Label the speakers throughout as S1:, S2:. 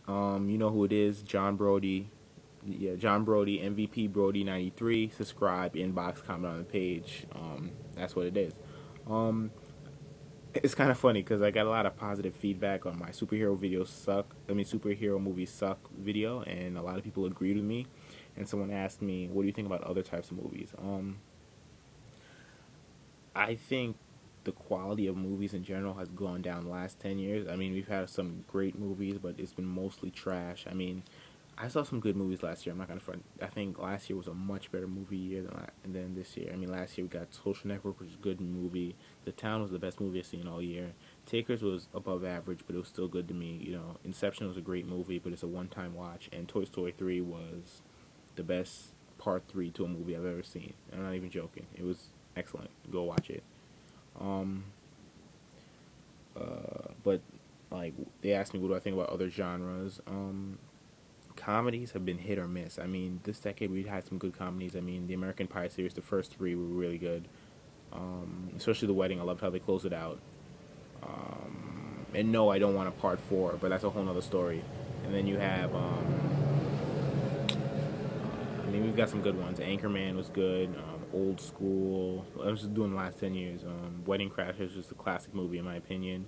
S1: You know who it is, John Brody. Yeah, John Brody, MVP Brody 93. Subscribe, inbox, comment on the page. That's what it is. Um, it's kind of funny because I got a lot of positive feedback on my superhero videos suck. I mean, superhero movies suck video, and a lot of people agreed with me. And someone asked me, "What do you think about other types of movies?" I think the quality of movies in general has gone down the last 10 years. I mean, we've had some great movies, but it's been mostly trash. I mean, I saw some good movies last year. I'm not gonna front. I think last year was a much better movie year than this year. I mean, last year we got Social Network, which was a good movie. The Town was the best movie I've seen all year. Takers was above average, but it was still good to me. You know, Inception was a great movie, but it's a one-time watch. And Toy Story 3 was the best part 3 to a movie I've ever seen. I'm not even joking. It was excellent. Go watch it. Um, but like they asked me, what do I think about other genres? Comedies have been hit or miss. I mean, this decade we had some good comedies. I mean, the American Pie series, the first three were really good. Especially The Wedding. I loved how they closed it out. And no, I don't want a part four, but that's a whole nother story. And then you have, I mean, we've got some good ones. Anchorman was good. Old School. I was just doing the last 10 years. Wedding Crashers is just a classic movie in my opinion.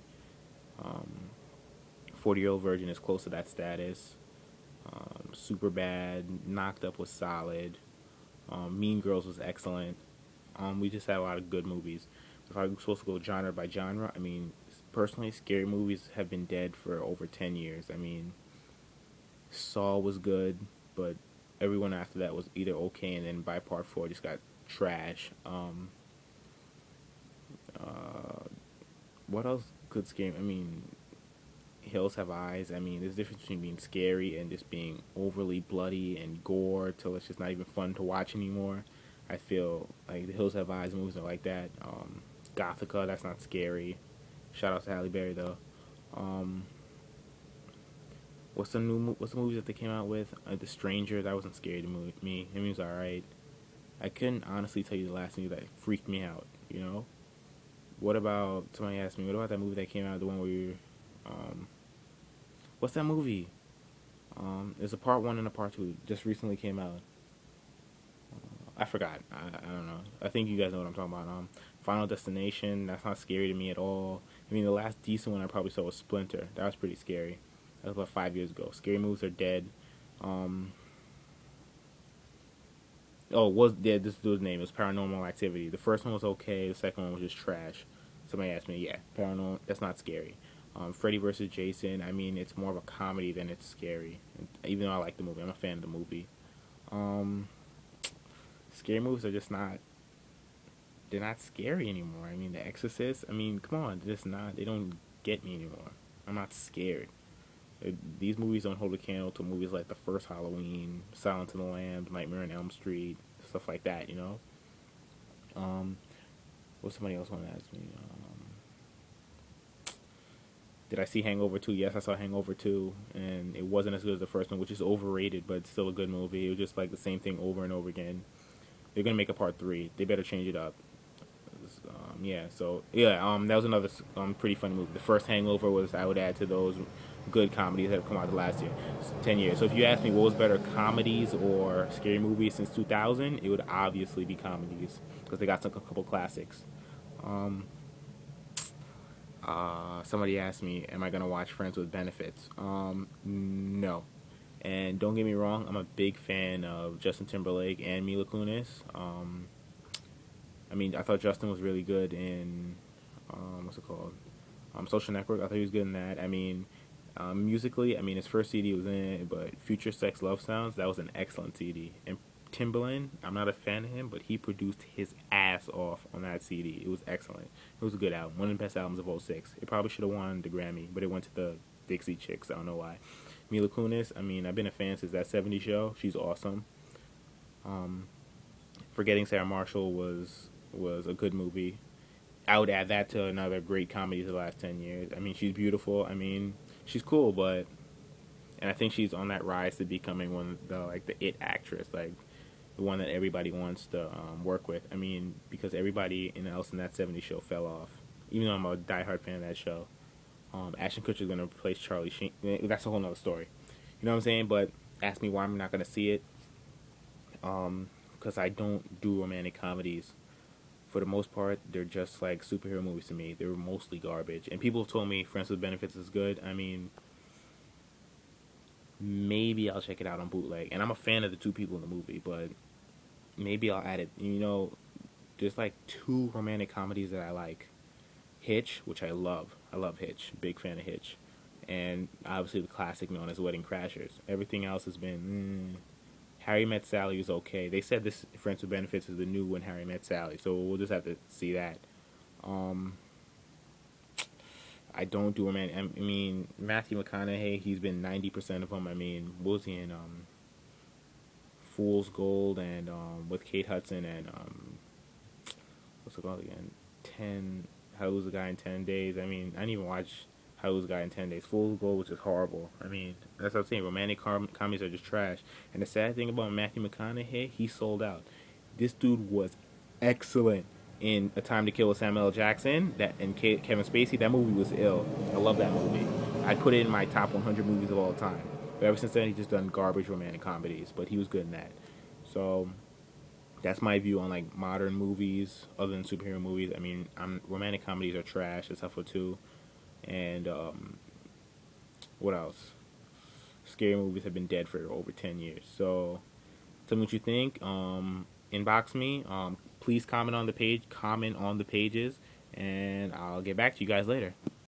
S1: 40-Year-Old Virgin is close to that status. Super Bad, Knocked Up was solid. Mean Girls was excellent. We just had a lot of good movies. If I'm supposed to go genre by genre, I mean, personally, scary movies have been dead for over 10 years. I mean, Saw was good, but everyone after that was either okay, and then by part four just got trash. What else could scare? I mean, Hills Have Eyes. I mean, there's a difference between being scary and just being overly bloody and gore till it's just not even fun to watch anymore. I feel like the Hills Have Eyes movies are like that. Gothica, that's not scary. Shout out to Halle Berry though. Um, what's the movie that they came out with? The Stranger. That wasn't scary to me. It was alright. I couldn't honestly tell you the last movie that freaked me out. You know. What about somebody asked me? What about that movie that came out? The one where you, what's that movie? There's a part one and a part two. Just recently came out. I forgot. I don't know. I think you guys know what I'm talking about. Final Destination. That's not scary to me at all. I mean, the last decent one I probably saw was Splinter. That was pretty scary. That was about 5 years ago. Scary movies are dead. Um, oh, was dead. This dude's name. It was Paranormal Activity. The first one was okay. The second one was just trash. Somebody asked me, yeah, Paranormal. That's not scary. Freddy vs. Jason. I mean, it's more of a comedy than it's scary. Even though I like the movie, I'm a fan of the movie. Scary movies are just not. They're not scary anymore. I mean, The Exorcist. I mean, come on, they're just not. They don't get me anymore. I'm not scared. These movies don't hold a candle to movies like the first Halloween, Silence of the Lambs, Nightmare on Elm Street, stuff like that. You know. What somebody else want to ask me? Did I see Hangover 2? Yes, I saw Hangover 2, and it wasn't as good as the first one, which is overrated, but it's still a good movie. It was just like the same thing over and over again. They're gonna make a part 3. They better change it up. That was another pretty funny movie. The first Hangover was, I would add to those good comedies that have come out the last 10 years. So if you ask me what was better, comedies or scary movies since 2000, it would obviously be comedies because they got a couple classics. Somebody asked me, am I going to watch Friends with Benefits? No. And don't get me wrong, I'm a big fan of Justin Timberlake and Mila Kunis. I mean, I thought Justin was really good in, what's it called? Social Network. I thought he was good in that. I mean, musically, I mean, his first CD was in it, but Future Sex Love Sounds, that was an excellent CD. And Timberland, I'm not a fan of him, but he produced his ass off on that CD. It was excellent. It was a good album. One of the best albums of '06. It probably should have won the Grammy, but it went to the Dixie Chicks. I don't know why. Mila Kunis, I mean, I've been a fan since that '70s show. She's awesome. Forgetting Sarah Marshall was a good movie. I would add that to another great comedy of the last 10 years. I mean, she's beautiful. I mean, she's cool, but... And I think she's on that rise to becoming one of the it actress, like the one that everybody wants to work with. I mean, because everybody else in that '70s show fell off. Even though I'm a diehard fan of that show. Ashton Kutcher's going to replace Charlie Sheen. That's a whole nother story. You know what I'm saying? But ask me why I'm not gonna see it. Because I don't do romantic comedies. For the most part, they're just like superhero movies to me. They're mostly garbage. And people have told me Friends with Benefits is good. I mean, maybe I'll check it out on bootleg. And I'm a fan of the two people in the movie, but maybe I'll add it. You know, there's like two romantic comedies that I like. Hitch, which I love. I love Hitch. Big fan of Hitch. And obviously the classic known as Wedding Crashers. Everything else has been... Harry Met Sally is okay. They said this Friends with Benefits is the new When Harry Met Sally, so we'll just have to see that. Um, I don't do him. I mean, Matthew McConaughey, he's been 90% of them. I mean, what was he in? Fool's Gold and with Kate Hudson and what's it called again? How to Lose a Guy in 10 Days. I mean, I didn't even watch How to Lose a Guy in 10 Days. Fool's Gold, which is horrible. I mean, that's what I'm saying. Romantic comedies are just trash. And the sad thing about Matthew McConaughey, he sold out. This dude was excellent in A Time to Kill with Samuel L. Jackson. And Kevin Spacey. That movie was ill. I love that movie. I put it in my top 100 movies of all time. But ever since then, he's just done garbage romantic comedies. But he was good in that. So that's my view on like modern movies, other than superhero movies. I mean, romantic comedies are trash, except for two. And what else? Scary movies have been dead for over 10 years. So tell me what you think. Inbox me. Please comment on the pages, and I'll get back to you guys later.